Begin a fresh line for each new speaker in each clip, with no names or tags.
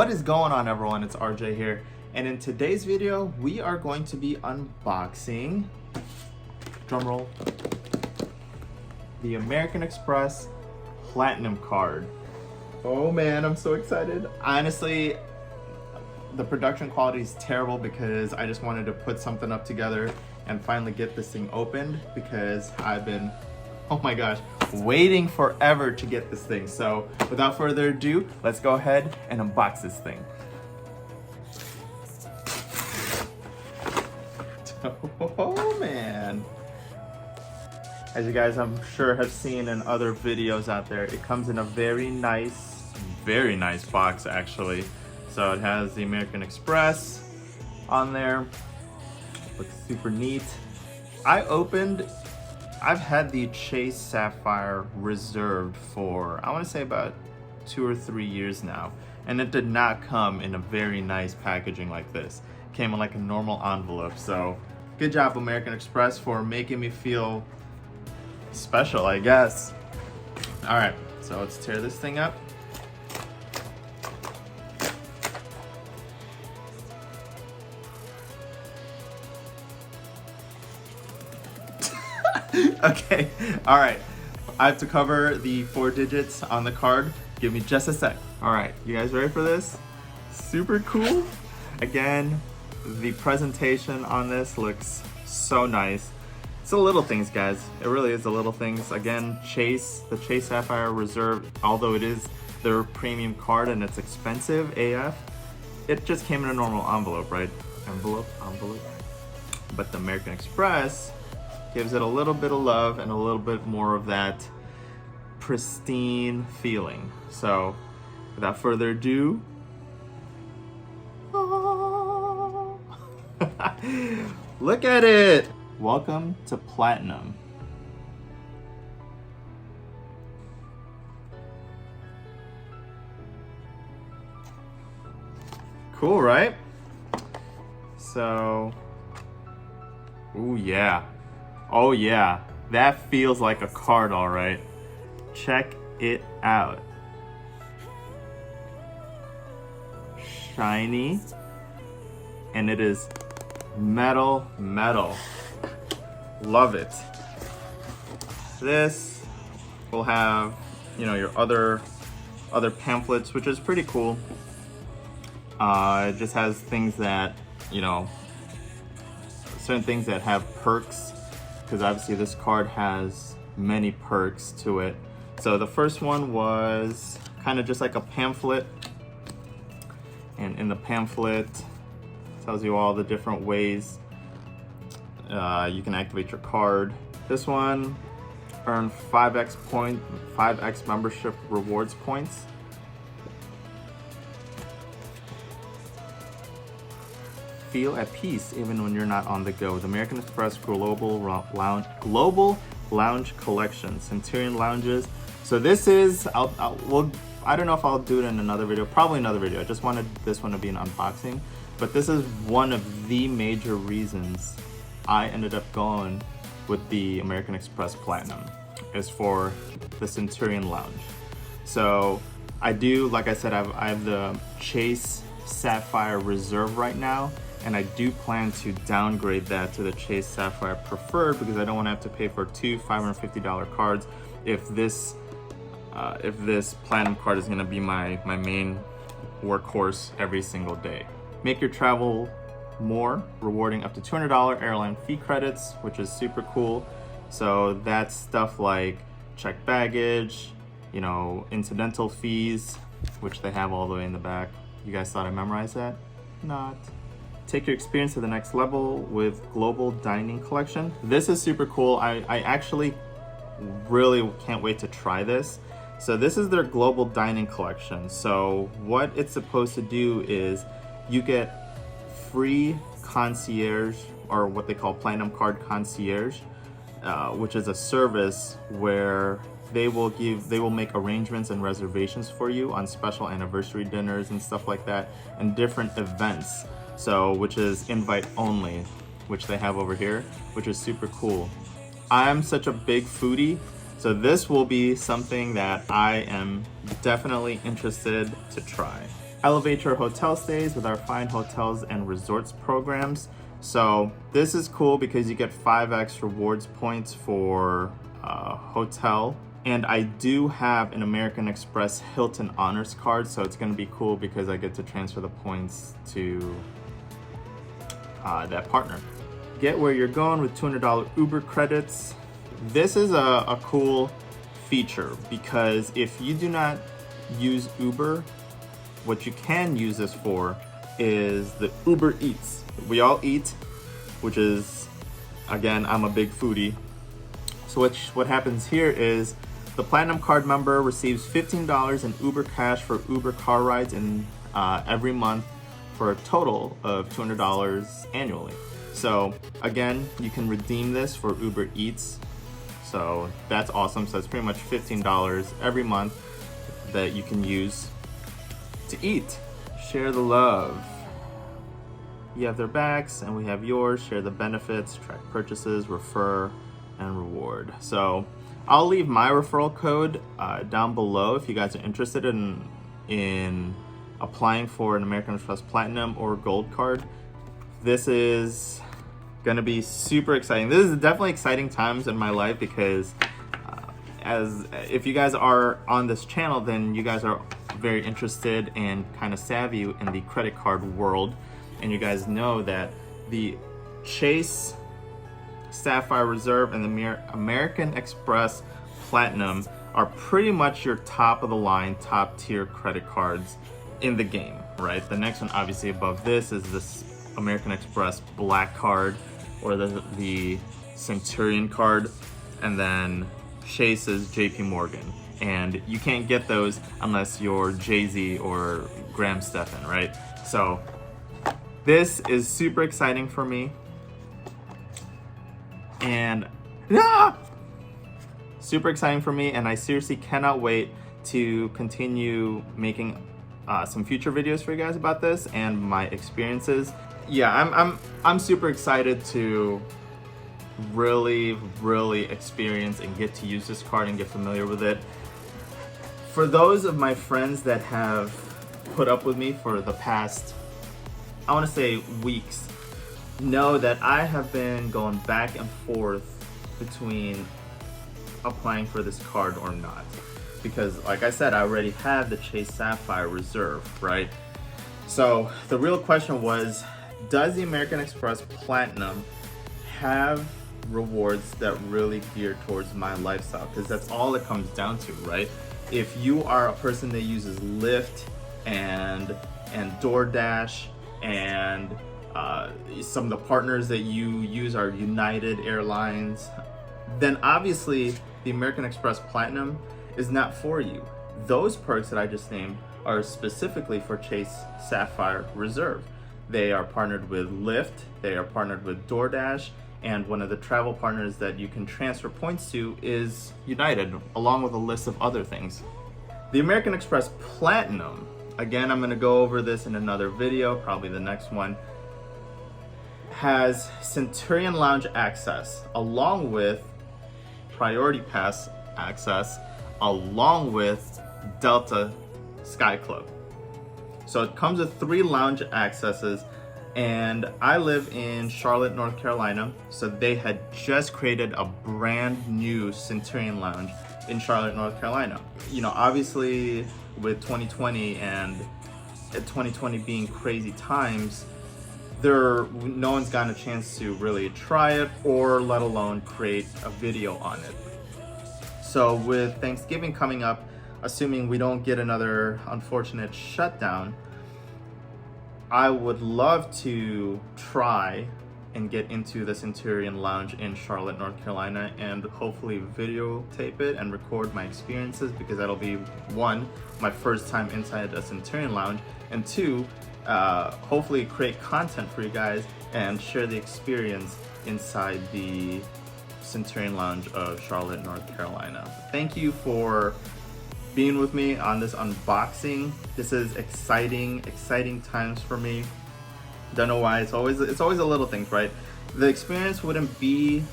What is going on, everyone? It's RJ here, and in today's video we are going to be unboxing, drumroll, the American Express Platinum card. Oh man, I'm so excited. Honestly, the production quality is terrible because I just wanted to put something up together and finally get this thing opened because I've been, oh my gosh, waiting forever to get this thing. So without further ado, let's go ahead and unbox this thing. Oh man. As you guys I'm sure have seen in other videos out there, it comes in a very nice box actually. So it has the American Express on there. Looks super neat. I've had the Chase Sapphire reserved for, I want to say about 2 or 3 years now. And it did not come in a very nice packaging like this. It came in like a normal envelope. So good job, American Express, for making me feel special, I guess. All right, so let's tear this thing up. Okay, all right. I have to cover the 4 digits on the card. Give me just a sec. All right, you guys ready for this? Super cool. Again, the presentation on this looks so nice. It's the little things, guys. It really is the little things. Again, the Chase Sapphire Reserve, although it is their premium card and it's expensive AF, it just came in a normal envelope, right? Envelope. But the American Express gives it a little bit of love and a little bit more of that pristine feeling. So without further ado, look at it. Welcome to Platinum. Cool, right? So, ooh yeah. Oh yeah, that feels like a card, all right. Check it out. Shiny, and it is metal. Love it. This will have, you know, your other pamphlets, which is pretty cool. It just has things that, you know, certain things that have perks, because obviously this card has many perks to it. So the first one was kind of just like a pamphlet, and in the pamphlet it tells you all the different ways you can activate your card. This one earned 5x membership rewards points. Feel at peace even when you're not on the go. The American Express Global Lounge Collection, Centurion Lounges. So this is, I don't know if I'll do it in another video, probably another video. I just wanted this one to be an unboxing, but this is one of the major reasons I ended up going with the American Express Platinum, is for the Centurion Lounge. So I do, like I said, I have the Chase Sapphire Reserve right now, and I do plan to downgrade that to the Chase Sapphire Preferred because I don't want to have to pay for 2 $550 cards if this Platinum card is going to be my main workhorse every single day. Make your travel more rewarding, up to $200 airline fee credits, which is super cool. So that's stuff like checked baggage, you know, incidental fees, which they have all the way in the back. You guys thought I memorized that? Not. Take your experience to the next level with Global Dining Collection. This is super cool. I actually really can't wait to try this. So this is their Global Dining Collection. So what it's supposed to do is you get free concierge, or what they call Platinum Card Concierge, which is a service where they will make arrangements and reservations for you on special anniversary dinners and stuff like that, and different events. So, which is invite only, which they have over here, which is super cool. I'm such a big foodie, so this will be something that I am definitely interested to try. Elevate your hotel stays with our fine hotels and resorts programs. So this is cool because you get 5x rewards points for hotel. And I do have an American Express Hilton Honors card, so it's gonna be cool because I get to transfer the points to that partner. Get where you're going with $200 Uber credits. This is a cool feature because if you do not use Uber, what you can use this for is the Uber Eats. We all eat, which is, again, I'm a big foodie. So what happens here is the Platinum Card member receives $15 in Uber Cash for Uber car rides every month for a total of $200 annually. So again, you can redeem this for Uber Eats. So that's awesome. So it's pretty much $15 every month that you can use to eat. Share the love. You have their backs and we have yours. Share the benefits, track purchases, refer, and reward. So I'll leave my referral code down below if you guys are interested in applying for an American Express Platinum or Gold card. This is gonna be super exciting. This is definitely exciting times in my life because if you guys are on this channel, then you guys are very interested and kind of savvy in the credit card world. And you guys know that the Chase Sapphire Reserve and the American Express Platinum are pretty much your top of the line, top tier credit cards in the game, right? The next one obviously above this is this American Express Black card or the Centurion card, and then Chase's JP Morgan. And you can't get those unless you're Jay-Z or Graham Stephan, right? So this is super exciting for me. And super exciting for me, and I seriously cannot wait to continue making some future videos for you guys about this and my experiences. Yeah, I'm super excited to really experience and get to use this card and get familiar with it. For those of my friends that have put up with me for the past, I want to say weeks, know that I have been going back and forth between applying for this card or not. Because like I said, I already had the Chase Sapphire Reserve, right? So the real question was, does the American Express Platinum have rewards that really gear towards my lifestyle? Because that's all it comes down to, right? If you are a person that uses Lyft and DoorDash and some of the partners that you use are United Airlines, then obviously the American Express Platinum is not for you. Those perks that I just named are specifically for Chase Sapphire Reserve. They are partnered with Lyft, they are partnered with DoorDash, and one of the travel partners that you can transfer points to is United, along with a list of other things. The American Express Platinum, again, I'm gonna go over this in another video, probably the next one, has Centurion Lounge access, along with Priority Pass access, along with Delta Sky Club. So it comes with 3 lounge accesses, and I live in Charlotte, North Carolina, so they had just created a brand new Centurion Lounge in Charlotte, North Carolina. You know, obviously with 2020 and 2020 being crazy times, no one's gotten a chance to really try it or let alone create a video on it. So with Thanksgiving coming up, assuming we don't get another unfortunate shutdown, I would love to try and get into the Centurion Lounge in Charlotte, North Carolina, and hopefully videotape it and record my experiences, because that'll be 1, my first time inside a Centurion Lounge, and 2, hopefully create content for you guys and share the experience inside the Centurion Lounge of Charlotte, North Carolina. Thank you for being with me on this unboxing. This is exciting times for me. Don't know why. It's always the little things, right? The experience wouldn't be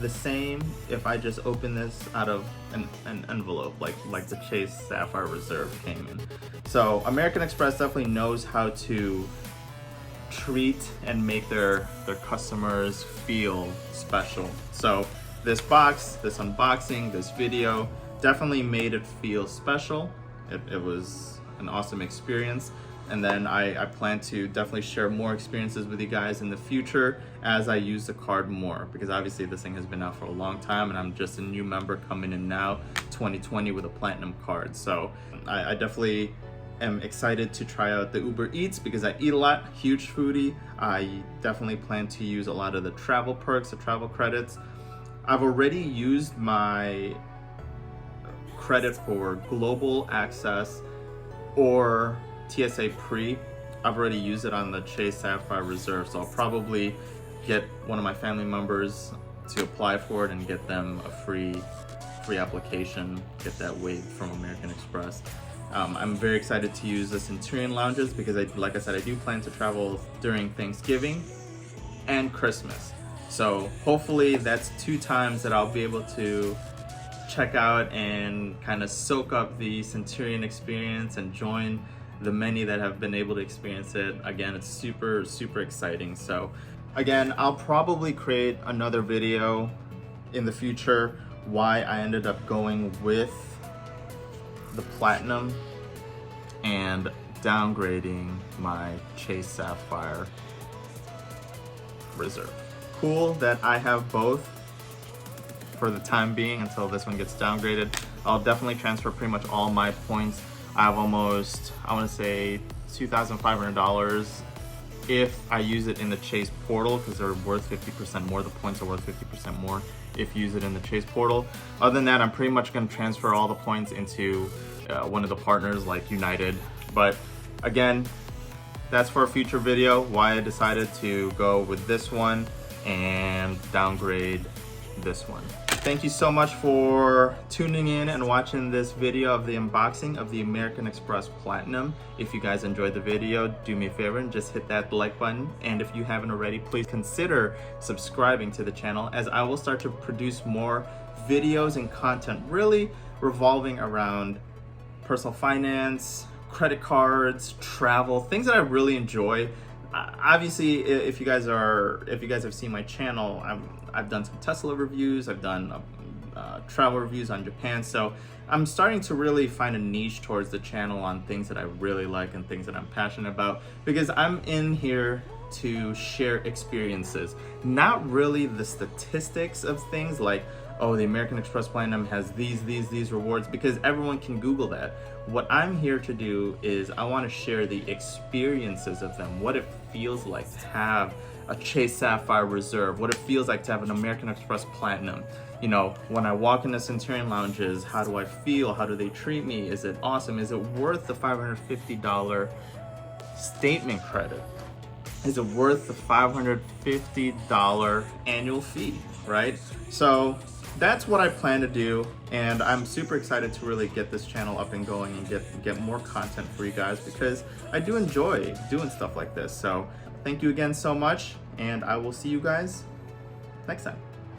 the same if I just open this out of an envelope like the Chase Sapphire Reserve came in. So American Express definitely knows how to treat and make their customers feel special. So this box, this unboxing, this video definitely made it feel special. It was an awesome experience. And then I plan to definitely share more experiences with you guys in the future as I use the card more, because obviously this thing has been out for a long time and I'm just a new member coming in now, 2020, with a platinum card. So I definitely am excited to try out the Uber Eats because I eat a lot, huge foodie. I definitely plan to use a lot of the travel perks, the travel credits. I've already used my credit for global access or TSA Pre. I've already used it on the Chase Sapphire Reserve, so I'll probably get one of my family members to apply for it and get them a free application, get that waived from American Express. I'm very excited to use the Centurion lounges because like I said, I do plan to travel during Thanksgiving and Christmas. So hopefully that's 2 times that I'll be able to check out and kind of soak up the Centurion experience and join the many that have been able to experience it. Again, it's super exciting. So again, I'll probably create another video in the future why I ended up going with the platinum and downgrading my Chase Sapphire Reserve. Cool that I have both for the time being until this one gets downgraded. I'll definitely transfer pretty much all my points. I have almost, I want to say $2,500 if I use it in the Chase portal, because they're worth 50% more. The points are worth 50% more if you use it in the Chase portal. Other than that, I'm pretty much going to transfer all the points into one of the partners like United. But again, that's for a future video, why I decided to go with this one and downgrade this one. Thank you so much for tuning in and watching this video of the unboxing of the American Express Platinum. If you guys enjoyed the video, do me a favor and just hit that like button. And if you haven't already, please consider subscribing to the channel, as I will start to produce more videos and content really revolving around personal finance, credit cards, travel, things that I really enjoy. Obviously, if you guys have seen my channel, I've done some Tesla reviews, I've done travel reviews on Japan, so I'm starting to really find a niche towards the channel on things that I really like and things that I'm passionate about, because I'm in here to share experiences, not really the statistics of things like, oh, the American Express Platinum has these rewards, because everyone can Google that. What I'm here to do is I want to share the experiences of them, what it feels like to have a Chase Sapphire Reserve, what it feels like to have an American Express Platinum. You know, when I walk into Centurion lounges, how do I feel? How do they treat me? Is it awesome? Is it worth the $550 statement credit? Is it worth the $550 annual fee, right? So that's what I plan to do, and I'm super excited to really get this channel up and going and get more content for you guys, because I do enjoy doing stuff like this. So thank you again so much, and I will see you guys next time.